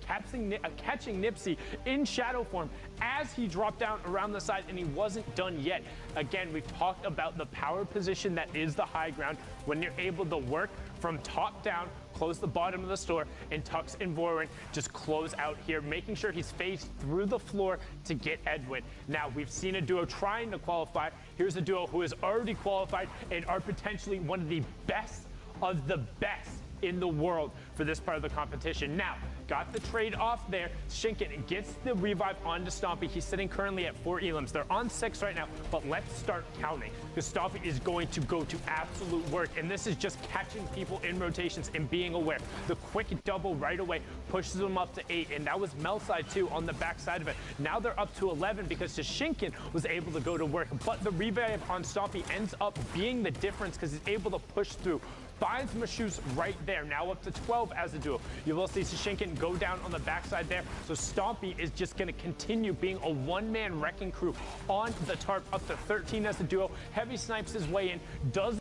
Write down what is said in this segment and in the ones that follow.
catching Nipsey in shadow form as he dropped down around the side, and he wasn't done yet. Again, we've talked about the power position that is the high ground when you're able to work from top down, close the bottom of the store, and Tux and Vorin just close out here, making sure he's phased through the floor to get Edwin. Now, we've seen a duo trying to qualify. Here's a duo who has already qualified and are potentially one of the best in the world for this part of the competition. Now, got the trade off there. Shinken gets the revive onto Stompy. He's sitting currently at 4 elims. They're on 6 right now, but let's start counting, because Stompy is going to go to absolute work, and this is just catching people in rotations and being aware. The quick double right away pushes them up to 8, and that was Melside too on the back side of it. Now they're up to 11 because Shinken was able to go to work, but the revive on Stompy ends up being the difference because he's able to push through. Finds Mashoes right there, now up to 12 as a duo. You will see Shinken go down on the backside there, so Stompy is just going to continue being a one-man wrecking crew on the tarp, up to 13 as a duo. Heavy snipes his way in, does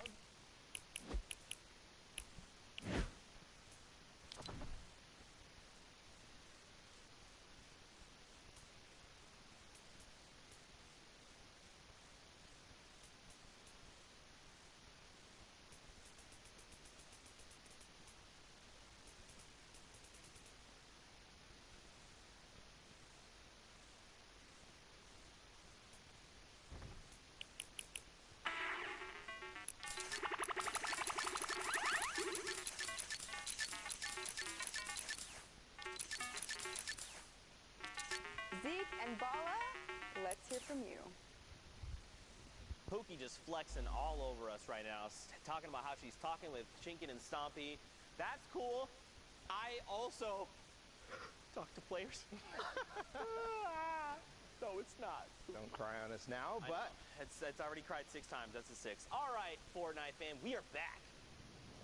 And Bala, let's hear from you. Pookie just flexing all over us right now, talking about how she's talking with Shinken and Stompy. That's cool. I also talk to players. No, it's not. Don't cry on us now, but it's already cried 6 times. That's a 6. All right, Fortnite fam, we are back.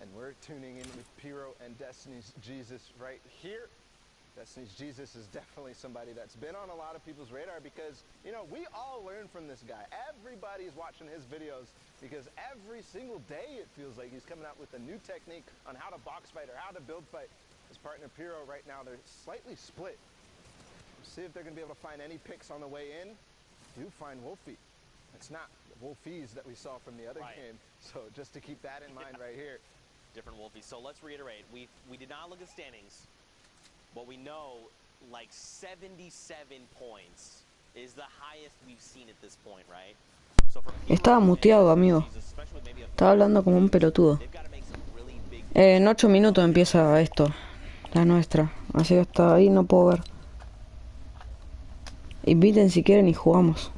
And we're tuning in with Pyro and Destiny's Jesus right here. Destiny's Jesus is definitely somebody that's been on a lot of people's radar because, you know, we all learn from this guy. Everybody's watching his videos because every single day it feels like he's coming out with a new technique on how to box fight or how to build fight. His partner Pyro right now, they're slightly split. See if they're going to be able to find any picks on the way in. Do find Wolfie. It's not the Wolfies that we saw from the other game. So just to keep that in mind right here. Different Wolfies. So let's reiterate. We did not look at standings. But we know, like 77 points is the highest we've seen at this point, right? So Estaba muteado, amigo. Estaba hablando como un pelotudo. En 8 minutos empieza esto, la nuestra. Así que hasta ahí no puedo ver. Inviten si quieren y jugamos.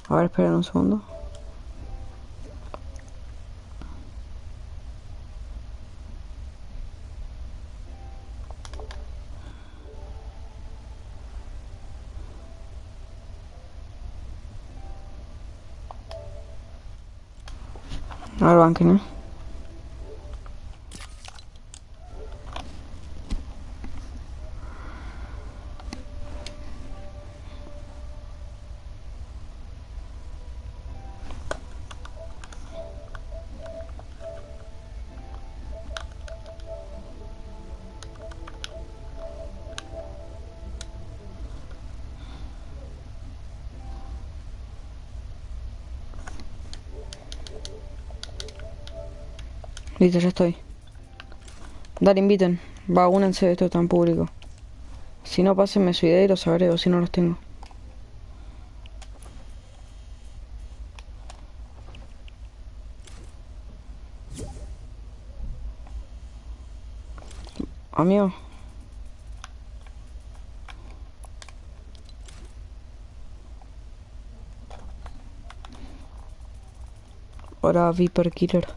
A ver, esperen un segundo. A ver, banquen, Listo, ya estoy. Dale, inviten. Va, únanse, esto está en público. Si no, pásenme su idea y los agrego, si no los tengo. Amigo. Ahora Viper Killer.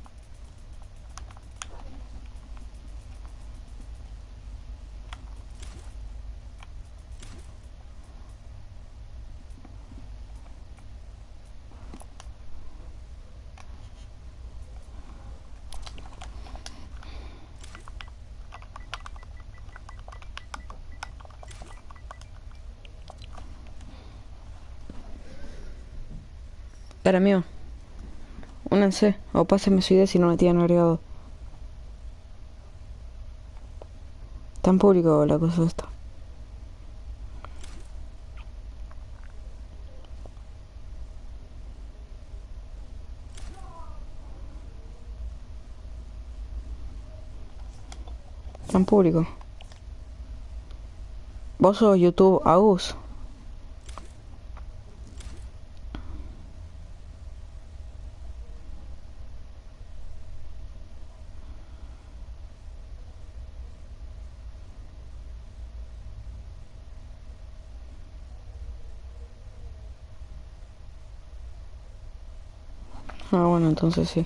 Espera, mío. Únanse. O pásenme su idea si no me tienen agregado. Está en público la cosa esta. Está en público. ¿Vos sos YouTube Agus? Ah, bueno, entonces sí.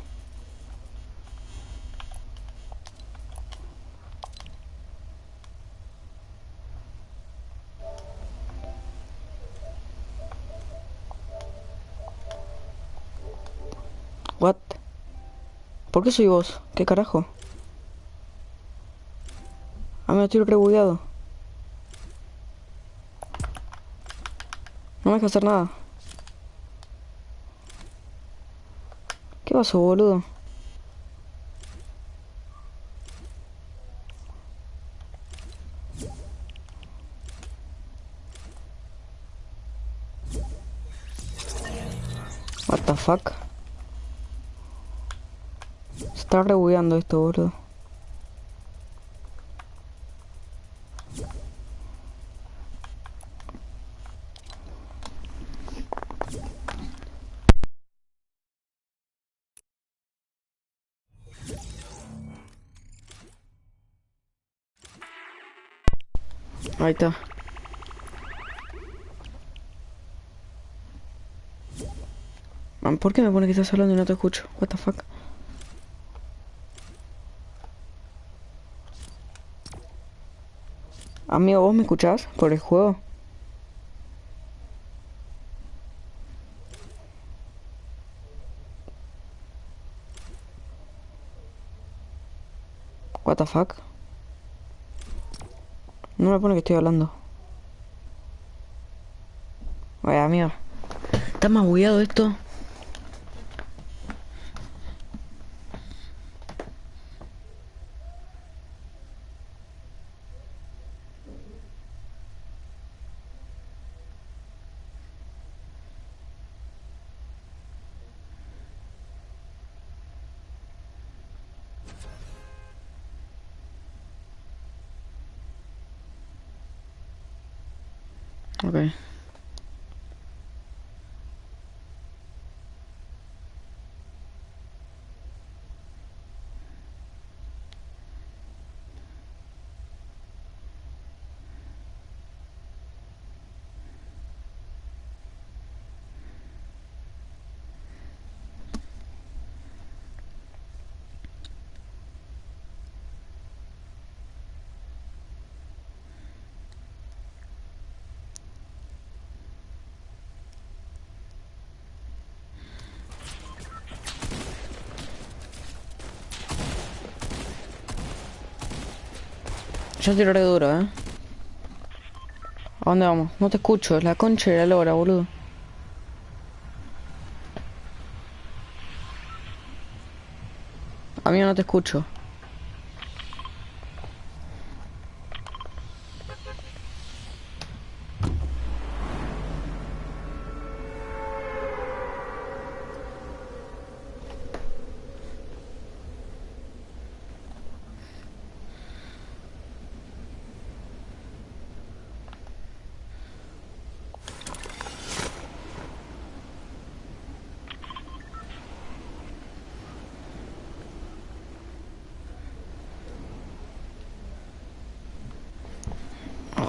What? ¿Por qué soy vos? ¿Qué carajo? Ah, me estoy rebugueado. No me deja hacer nada. ¿Qué pasó, boludo? What the fuck? Se está rebugueando esto, boludo. Ahí está. Man, ¿por qué me pone que estás hablando y no te escucho? What the fuck? Amigo, ¿vos me escuchás por el juego? What the fuck? No me pone que estoy hablando. Oye, amigo. ¿Está más bugueado esto? Ok. Yo tiro re duro, ¿eh? ¿A dónde vamos? No te escucho, es la concha de la lora, boludo. A mí no te escucho.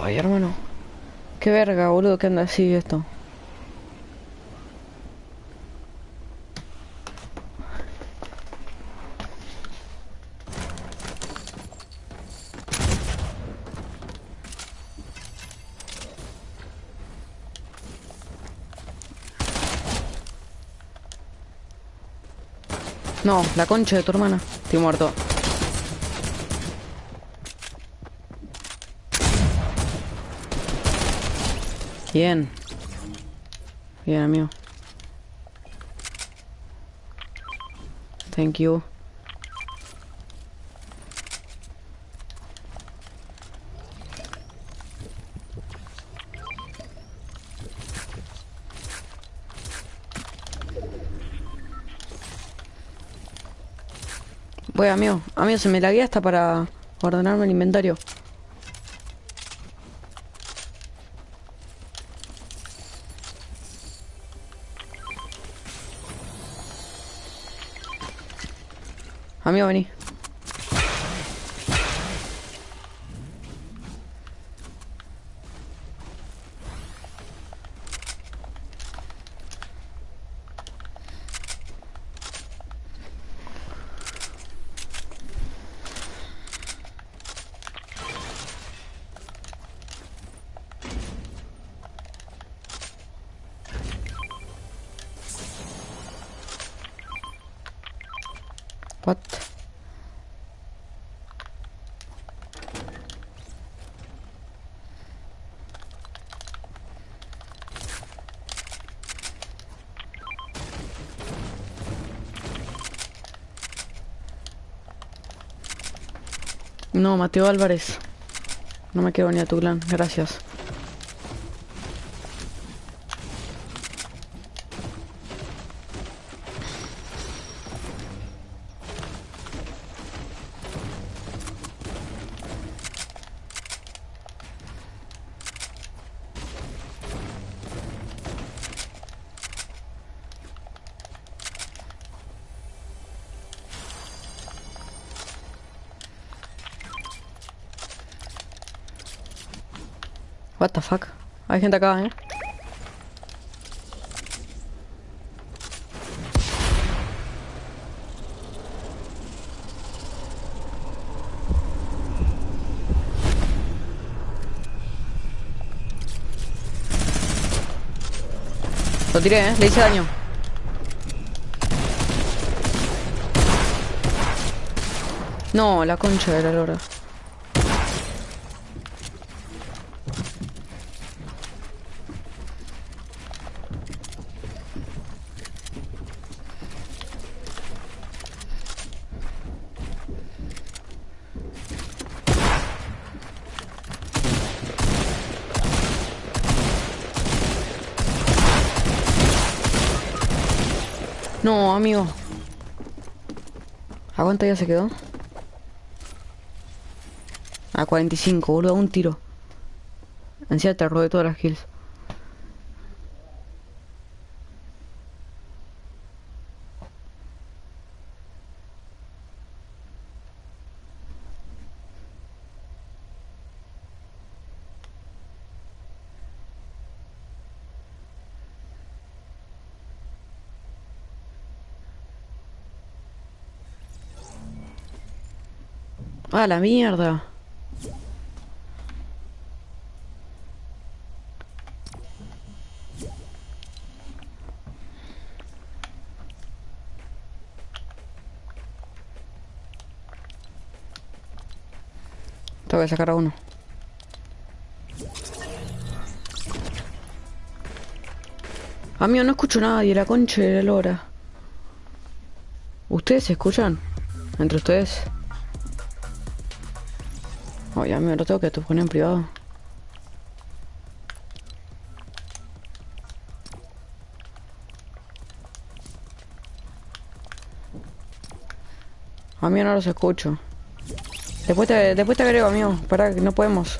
Ay, hermano. Qué verga, boludo, que anda así esto. No, la concha de tu hermana. Estoy muerto. Bien. Bien, amigo. Thank you. Voy, amigo. Amigo, se me laguea hasta para ordenarme el inventario. Amigo, vení. What? No, Mateo Álvarez. No me quedo ni a tu clan, gracias. What the fuck? Hay gente acá, ¿eh? Lo tiré, ¿eh? Le hice daño. No, la concha de la lora. No, amigo. ¿A cuánto ya se quedó? A 45, boludo, un tiro. Encima te robé todas las kills. ¡Ah, la mierda! Tengo que sacar a uno. Amigo, no escucho a nadie, la concha de la lora. ¿Ustedes se escuchan? ¿Entre ustedes? Oye, amigo, lo tengo que poner en privado. Amigo, no los escucho. Después te agrego, amigo. Pará, que no podemos.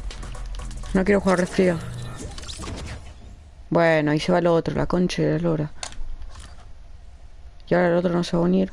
No quiero jugar resfrío. Bueno, ahí se va el otro, la concha de la lora. Y ahora el otro no se va a unir.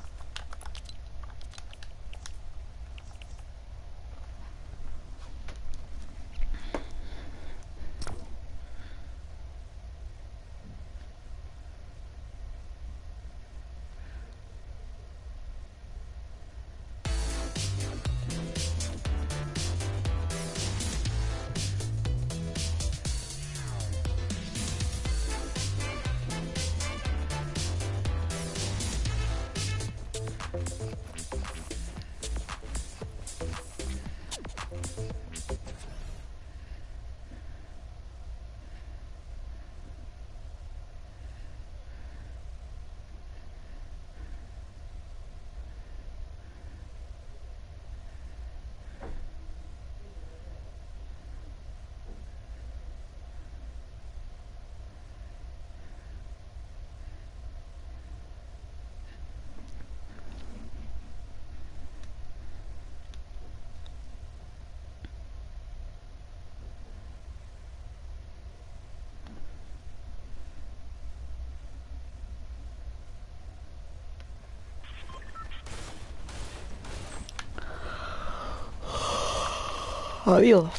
Adiós.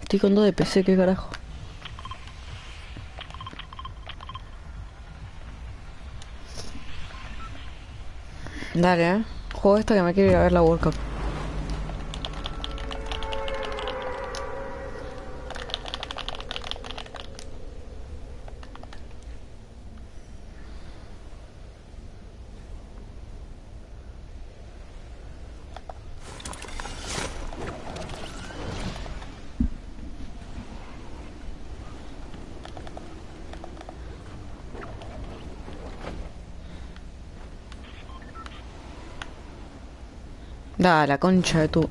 Estoy con 2 de PC, qué carajo. Dale, juego esta que me quiero ir a ver la World Cup. Da, la concha de tu...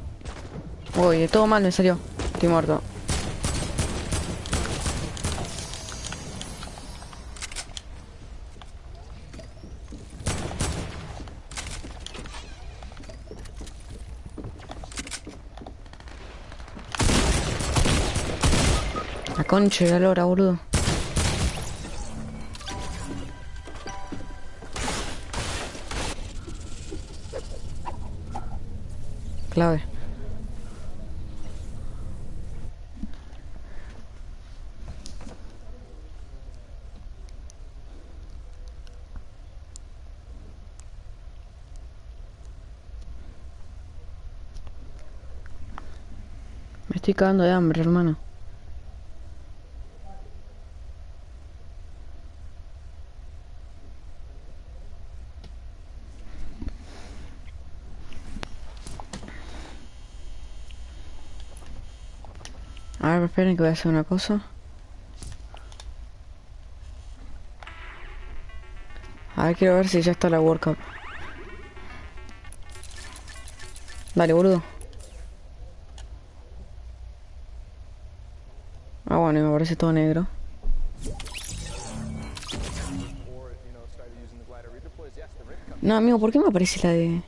Uy, todo mal me salió. Estoy muerto. La concha de la lora, boludo. Clave. Me estoy cagando de hambre, hermano. A ver, esperen que voy a hacer una cosa. A ver, quiero ver si ya está la World Cup. Dale, boludo. Ah, bueno, y me parece todo negro. No, amigo, ¿por qué me aparece la de...?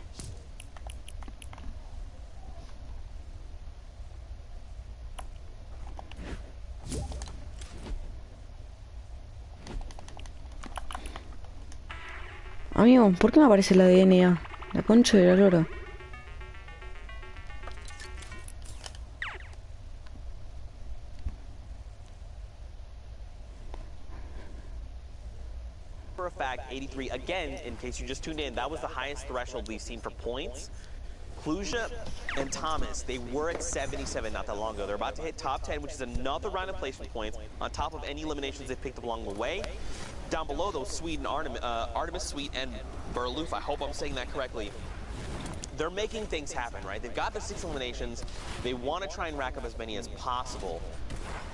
Amigo, ¿por qué me aparece la de NA? La concha de la lora. For a fact, 83, again, in case you just tuned in, that was the highest threshold we've seen for points. Kluja and Thomas, they were at 77 not that long ago. They're about to hit top 10, which is another round of placement points on top of any eliminations they've picked up along the way. Down below, though, Sweet and Artemis Sweet and Burloof, I hope I'm saying that correctly. They're making things happen, right? They've got the 6 eliminations. They want to try and rack up as many as possible.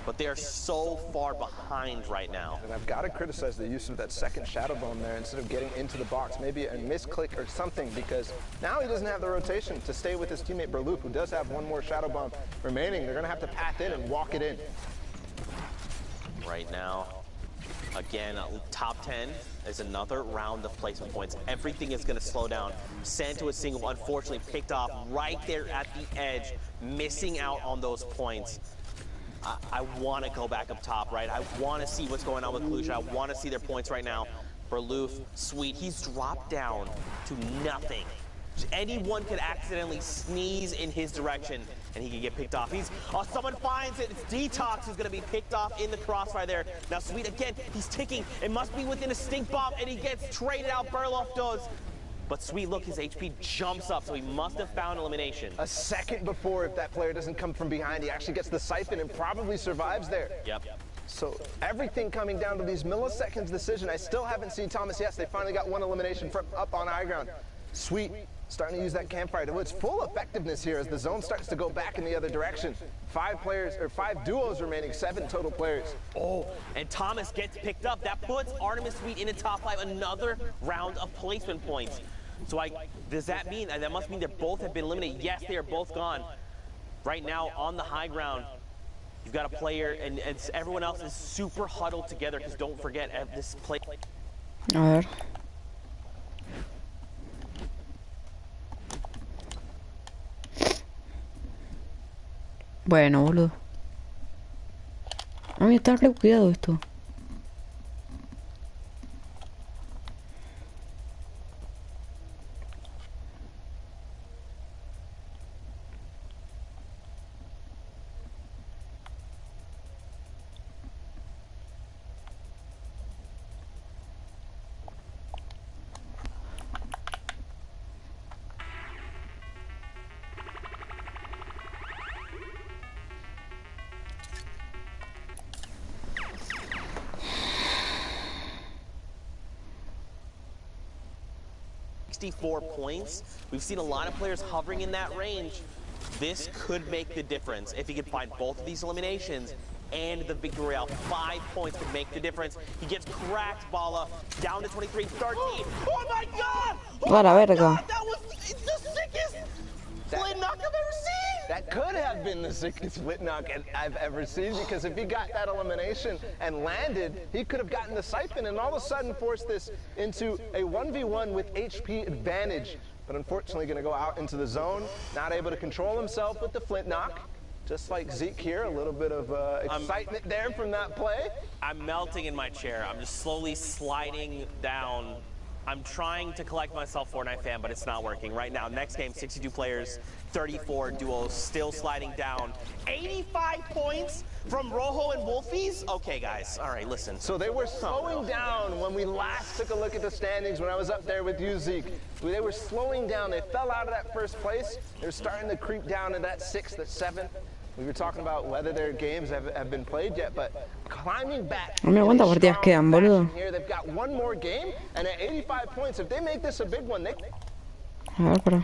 But they are so far behind right now. And I've got to criticize the use of that second shadow bomb there instead of getting into the box. Maybe a misclick or something, because now he doesn't have the rotation to stay with his teammate Burloof, who does have one more shadow bomb remaining. They're going to have to path in and walk it in. Right now, again, top 10 is another round of placement points. Everything is going to slow down. Sent to a single, unfortunately picked off right there at the edge, missing out on those points. I want to go back up top, right? I want to see what's going on with Kluja. I want to see their points right now. Burloof, Sweet, he's dropped down to nothing. Anyone could accidentally sneeze in his direction and he could get picked off. Someone finds it. It's Detox who's going to be picked off in the crossfire there. Now Sweet, again, he's ticking. It must be within a stink bomb, and he gets traded out. Burloof does. But Sweet, look, his HP jumps up, so he must have found elimination. A second before, if that player doesn't come from behind, he actually gets the siphon and probably survives there. Yep. So everything coming down to these milliseconds decision. I still haven't seen Thomas. Yes, they finally got one elimination from up on high ground. Sweet, starting to use that campfire to its full effectiveness here as the zone starts to go back in the other direction. 5 players, or 5 duos remaining, 7 total players. Oh, and Thomas gets picked up. That puts Artemis Sweet in the top 5, another round of placement points. So does that mean, that must mean that both have been eliminated? Yes, they are both gone. Right now, on the high ground, you've got a player, and everyone else is super huddled together, because don't forget, at this play... A ver. Bueno, boludo. A mí está re cuidado esto. 64 points. We've seen a lot of players hovering in that range. This could make the difference if he could find both of these eliminations and the victory royale. 5 points could make the difference. He gets cracked, Bala, down to 23, 13. Oh my God! Oh A la my verga. God, that was the sickest split knock I've ever seen! That could have been the sickest split knock I've ever seen, because if he got that elimination and landed, he could have gotten the siphon and all of a sudden forced this into a 1v1 with HP advantage. But unfortunately going to go out into the zone, not able to control himself with the flint knock. Just like Zeke here, a little bit of excitement there from that play. I'm melting in my chair. I'm just slowly sliding down. I'm trying to collect myself, Fortnite fan, but it's not working right now. Next game, 62 players, 34 duos, still sliding down. 85 points from Rojo and Wolfies? Okay, guys. All right, listen. So they were slowing down when we last took a look at the standings when I was up there with you, Zeke. They were slowing down. They fell out of that first place. They're starting to creep down to that 6th, that 7th. We were talking about whether their games have been played yet, but climbing back. No me cuántas partidas quedan, boludo. Here, they've got one more game, and at 85 points, if they make this a big one, they... A ver, pero...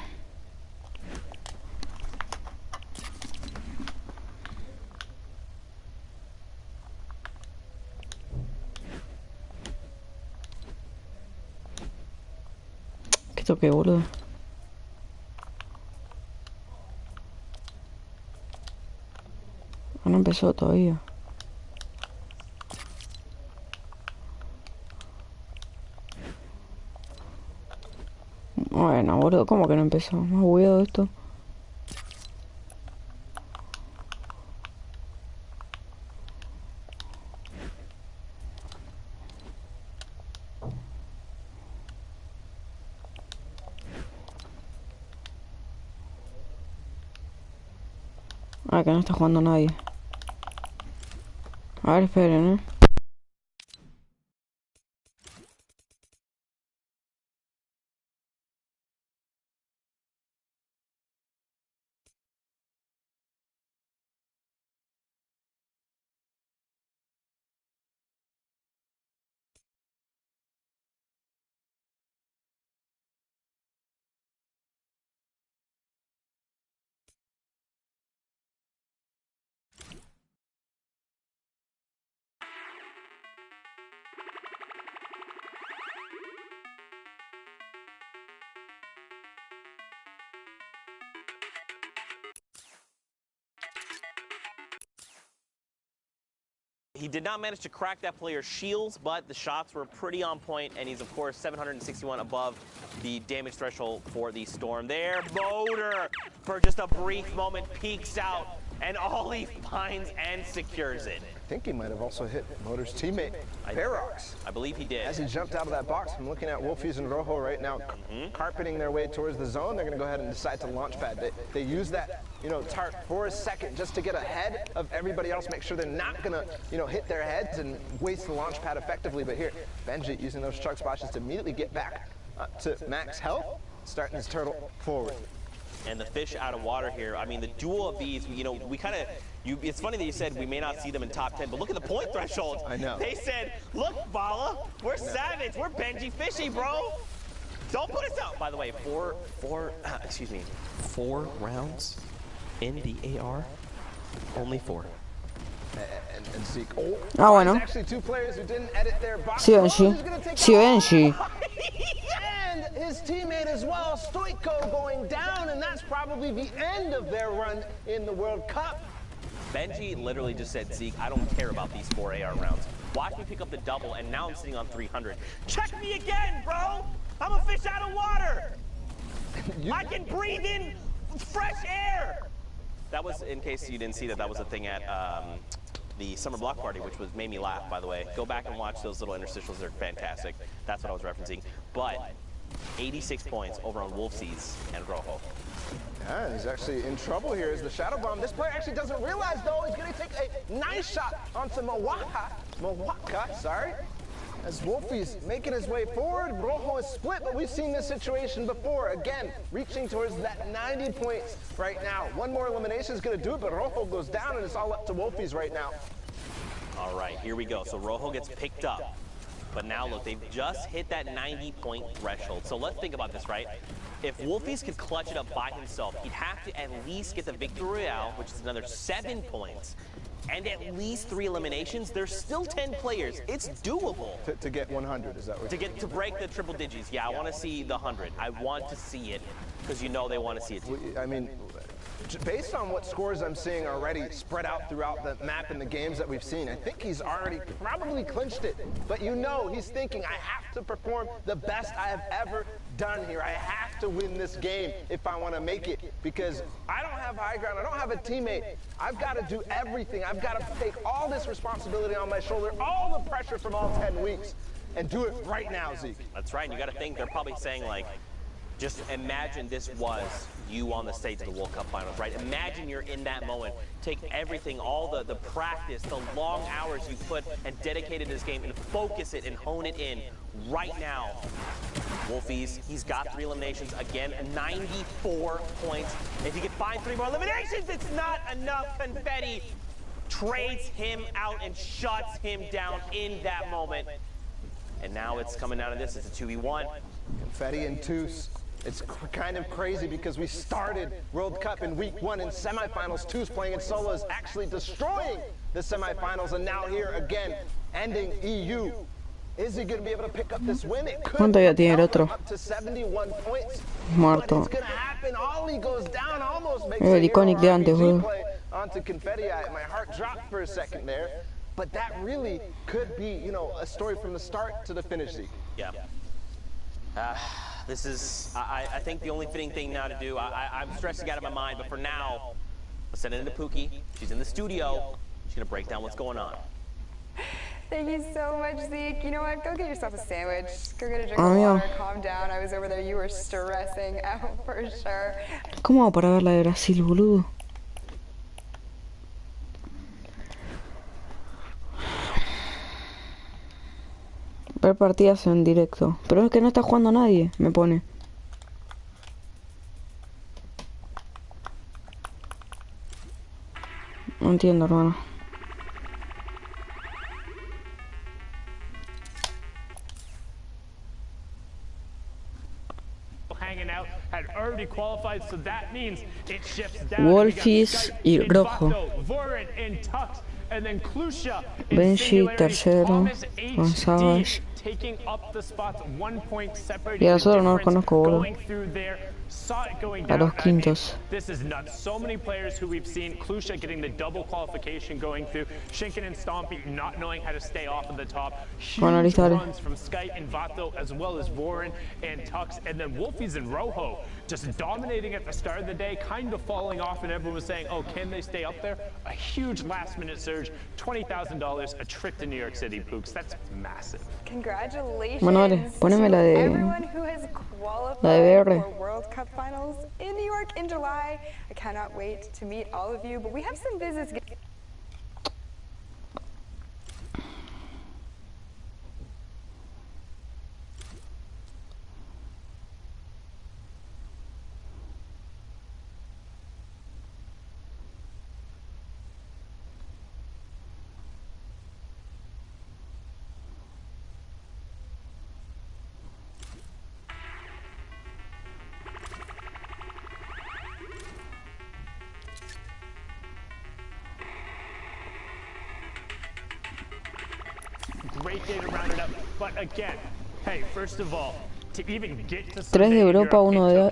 ¿Qué toqué, boludo? No empezó todavía. Bueno, boludo, ¿cómo que no empezó? Más huevo esto. Ah, que no está jugando nadie. A ver, esperen, He did not manage to crack that player's shields, but the shots were pretty on point, and he's, of course, 761 above the damage threshold for the Storm. There, Motor, for just a brief moment, peeks out, and Ollie finds and secures it. I think he might have also hit Motor's teammate, Ferox. I believe he did. As he jumped out of that box, I'm looking at Wolfies and Rojo right now, carpeting their way towards the zone. They're going to go ahead and decide to launch pad. They use that, tarp for a second just to get ahead of everybody else, make sure they're not going to, hit their heads and waste the launch pad effectively. But here, Benji using those truck splashes to immediately get back to max health, starting his turtle forward. And the fish out of water here. I mean, the duel of these, we kind of, it's funny that you said we may not see them in top 10, but look at the point thresholds. I know. They said, look, Bala, we're savage. We're Benji Fishy, bro. Don't put us out. By the way, four rounds in the AR, only 4. And Zeke. Ah, bueno. Actually, 2 players who didn't edit their box. Sí, Benji. Sí, Benji. And his teammate as well, Stoico, going down, and that's probably the end of their run in the World Cup. Benji literally just said, Zeke, I don't care about these 4 AR rounds. Watch me pick up the double, and now I'm sitting on 300. Check me again, bro! I'm a fish out of water! I can breathe in fresh air! That was, in case you didn't see that was a thing at the summer block party, which made me laugh, by the way. Go back and watch those little interstitials. They're fantastic. That's what I was referencing. But 86 points over on Wolfseeds and Rojo. Yeah, and he's actually in trouble here as the Shadow Bomb. This player actually doesn't realize, though, he's going to take a nice shot onto Mawaka, sorry. As Wolfie's making his way forward, Rojo is split, but we've seen this situation before. Again, reaching towards that 90 points right now. One more elimination is going to do it, but Rojo goes down, and it's all up to Wolfie's right now. All right, here we go. So Rojo gets picked up. But now look, they've just hit that 90-point threshold. So let's think about this, right? If Wolfies could clutch it up by himself, he'd have to at least get the Victory Royale, which is another 7 points, and at least 3 eliminations. There's still 10 players. It's doable. To get 100, is that what? To break the triple digits. Yeah, I want to see the 100. I want to see it because you know they want to see it too. I mean, based on what scores I'm seeing already spread out throughout the map and the games that we've seen, I think he's already probably clinched it. But you know, he's thinking, I have to perform the best I have ever done here. I have to win this game if I want to make it, because I don't have high ground. I don't have a teammate. I've got to do everything. I've got to take all this responsibility on my shoulder, all the pressure from all 10 weeks, and do it right now, Zeke. That's right. And you got to think they're probably saying, like, just imagine this was you on the stage of the World Cup Finals, right? Imagine you're in that moment. Take everything, all the practice, the long hours you put and dedicated to this game and focus it and hone it in right now. Wolfies, he's got 3 eliminations. Again, 94 points. If he can find 3 more eliminations, it's not enough. Confetti trades him out and shuts him down in that moment. And now it's coming down to this. It's a 2v1. Confetti and Toos. It's kind of crazy because we started World Cup in week 1 in semifinals. Toos playing in solos, actually destroying the semifinals, and now here again, ending EU. Is he going to be able to pick up this win? It could ¿Cuánto ya tiene el otro? up to 71 points. Muerto. But it's going to happen. Ollie goes down, almost makes El a iconic de antes, RPG boludo. play onto Confetti. My heart dropped for a second there. But that really could be, you know, a story from the start to the finish, Zeke. Yeah. This is, I think, the only fitting thing now to do. I'm stressing out of my mind, but for now, let's send it into Pookie. She's in the studio. She's going to break down what's going on. Thank you so much, Zeke. You know what? Go get yourself a sandwich. Go get a drink Ah, of mira. water. Calm down. I was over there. You were stressing out for sure. ¿Cómo hago para ver la de Brasil, boludo? Ver partidas en directo. Pero es que no está jugando nadie, me pone. No entiendo, hermano. Hanging out had already qualified, so that means it shifts down. Wolfies y Rojo. Vorin in Tux, and then Klusha in Benji, Singularity. tercero, Thomas González. HD taking up the spots, 1 point separating Y a the nosotros no los difference, conozco, boludo. going through there. Saw it going A down. los I mean, quintos. this is nuts. So many players who we've seen. Klusha getting the double qualification going through. Shinken and Stompy not knowing how to stay off of the top. Bueno, Huge listo, dale. runs from Skype and Vato, as well as Warren and Tux. And then Wolfies and Rojo just dominating at the start of the day, kind of falling off, and everyone was saying, oh, can they stay up there? A huge last-minute surge, $20,000, a trip to New York City, Pooks. That's massive. Congratulations Bueno, dale, poneme to la de- everyone who has qualified la de VR. for World Cup Finals in New York in July. I cannot wait to meet all of you, but we have some business. Great day to round it up. But again, hey, first of all, to even get to 3 de Europa,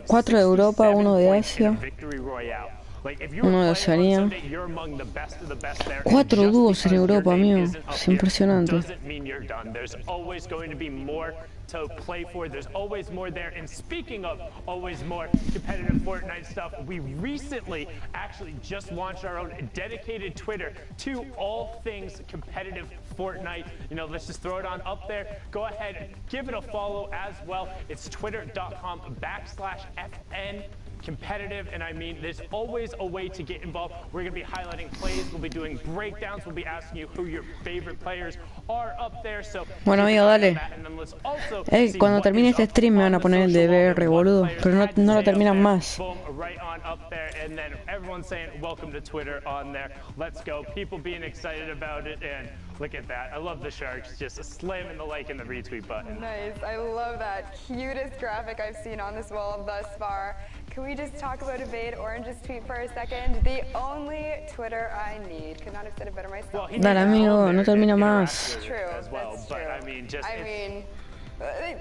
4 de Europa, 1 de Asia, Victory Royale. Like, if you uno de were playing Oceanía. on Sunday, you're among the best of the best there. 4 And just dúos en because Europa, your name amigo. isn't up Es here impresionante. doesn't mean you're done. There's always going to be more to play for. There's always more there. And speaking of always more competitive Fortnite stuff, we recently actually just launched our own dedicated Twitter to all things competitive Fortnite. You know, let's just throw it on up there. Go ahead, give it a follow as well. It's twitter.com/FN competitive, and I mean, there's always a way to get involved. We're going to be highlighting plays, we'll be doing breakdowns, we'll be asking you who your favorite players are up there. So Bueno, amigo, dale. and then let's also also see Cuando what termine is este up stream me van a on the poner el social wall DBR, and what boludo. players Pero no, had to no lo say up terminan there. más. Boom, right on up there, and then everyone saying welcome to Twitter on there. Let's go. People being excited about it, and look at that. I love the Sharks just slamming the like and the retweet button. Nice. I love that. Cutest graphic I've seen on this wall thus far. Can we just talk about Evade Orange's tweet for a second? The only Twitter I need. Could not have said it better myself. Well, he Dale, needs amigo, all no their termina interaction más. with it True, as well, that's but true. I mean, just I mean,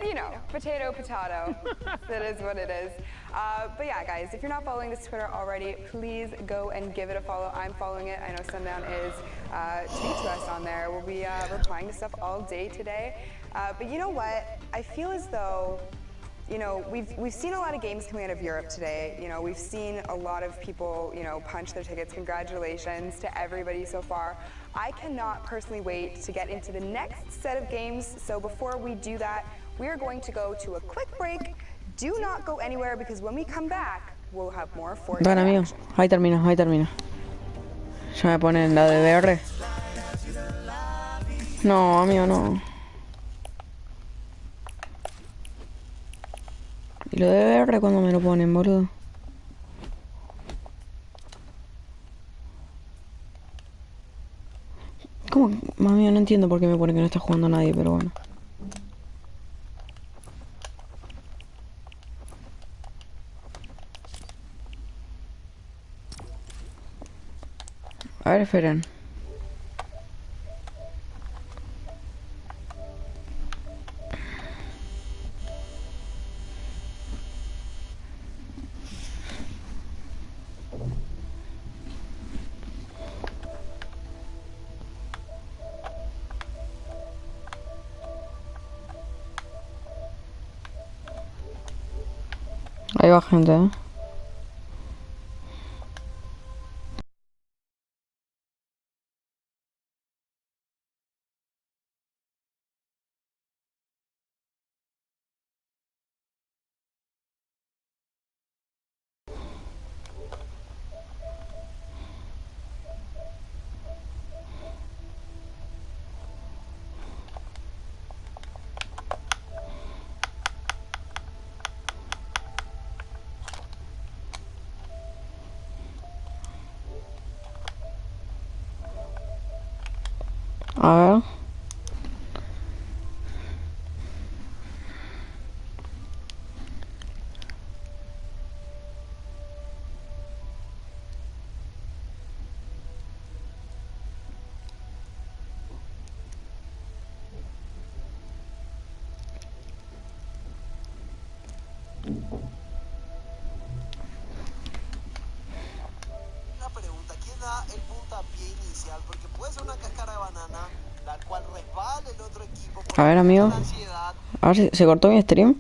you know, potato, potato. That is what it is. But yeah, guys, if you're not following this Twitter already, please go and give it a follow. I'm following it. I know Sundown is. Tweet to us on there. We'll be replying to stuff all day today. But you know what? I feel as though, you know, we've seen a lot of games coming out of Europe today. You know, we've seen a lot of people, you know, punch their tickets. Congratulations to everybody so far. I cannot personally wait to get into the next set of games. So before we do that, we are going to go to a quick break. Do not go anywhere because when we come back, we'll have more Fortnite Dale, amigo. action. Ahí termina, ahí termina. Ya me ponen la DBR. No, amigo, no. ¿Y lo de DBR cuándo me lo ponen, boludo? ¿Cómo? Mami, no entiendo por qué me pone que no está jugando nadie, pero bueno. A ver, esperen. Ahí va gente, ¿eh? A ver. La pregunta, ¿quién da el puntapié inicial? Porque puede ser una cáscara de banana, la cual resbala el otro equipo por A ver, amigo. la ansiedad. A ver si se cortó mi stream.